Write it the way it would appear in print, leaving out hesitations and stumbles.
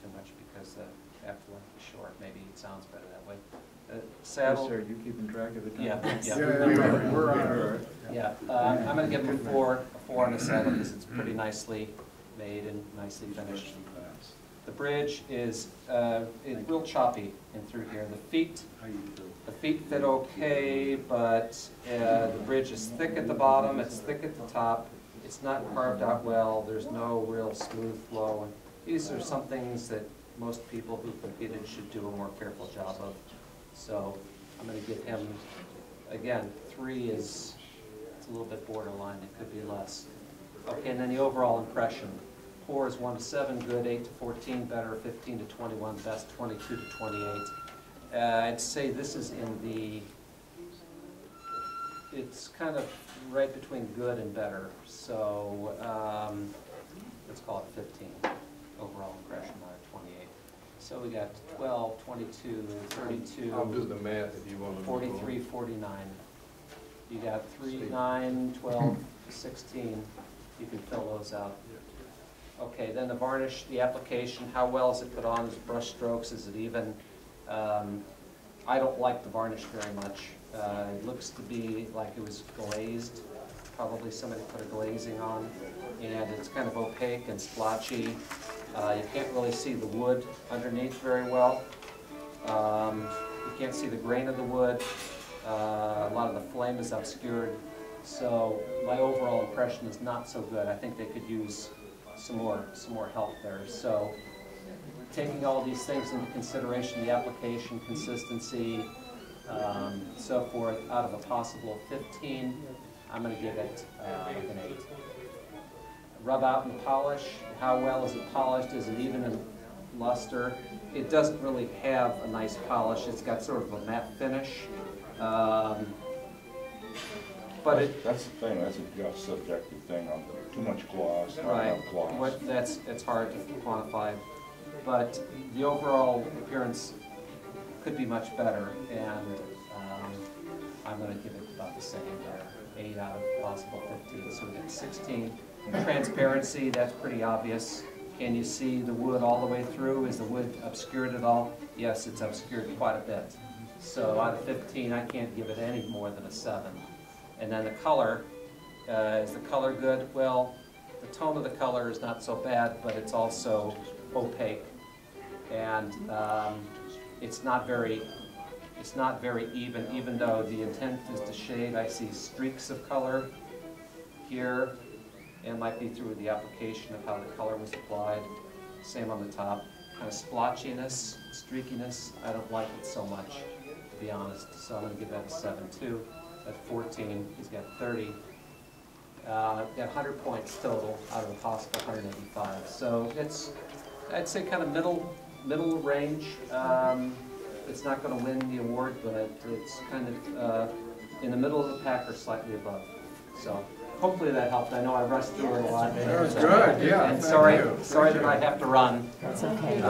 too much because the afterlength is short. Maybe it sounds better that way. Saddle. Yes, sir, you keeping track of the time? Yeah. We're on it. Yeah, I'm going to give him a 4 on the saddle because it's pretty nicely made and nicely finished. The bridge is real choppy in through here. The feet fit okay, but the bridge is thick at the bottom, it's thick at the top, it's not carved out well, there's no real smooth flow. And these are some things that most people who competed should do a more careful job of. So I'm going to give him, again, 3 is it's a little bit borderline, it could be less. Okay, and then the overall impression. 4 is 1 to 7, good. 8 to 14, better. 15 to 21, best. 22 to 28. I'd say this is in the, it's kind of right between good and better. So let's call it 15, overall impression out of 28. So we got 12, 22, 32. I'll do the math if you want to. 43, 49. You got 3, 9, 12, 16. You can fill those out. Okay, then the varnish, the application, how well is it put on? Is it brush strokes? Is it even? I don't like the varnish very much. It looks to be like it was glazed. Probably somebody put a glazing on. And it's kind of opaque and splotchy. You can't really see the wood underneath very well. You can't see the grain of the wood. A lot of the flame is obscured. So my overall impression is not so good. I think they could use some more help there. So taking all these things into consideration, the application, consistency, so forth, out of a possible 15, I'm going to give it like an 8. Rub out and polish. How well is it polished? Is it even in luster? It doesn't really have a nice polish. It's got sort of a matte finish. But that's the thing. That's a subjective thing. On too much gloss. Right. Gloss. It's hard to quantify, but the overall appearance could be much better, and I'm going to give it about the same there. 8 out of possible 15. So we get 16. Transparency. That's pretty obvious. Can you see the wood all the way through? Is the wood obscured at all? Yes, it's obscured quite a bit. So out of 15, I can't give it any more than a 7. And then the color, is the color good? Well, the tone of the color is not so bad, but it's also opaque. And it's not very even though the intent is to shade. I see streaks of color here. It might be through the application of how the color was applied. Same on the top. Kind of splotchiness, streakiness, I don't like it so much, to be honest. So I'm going to give that a 7 too. At 14, he's got 30. Got 100 points total out of a possible 185. So it's, I'd say, kind of middle range. It's not going to win the award, but it's kind of in the middle of the pack or slightly above. So hopefully that helped. I know I rushed through it a lot. That was good, yeah. And sorry that I have to run. That's okay.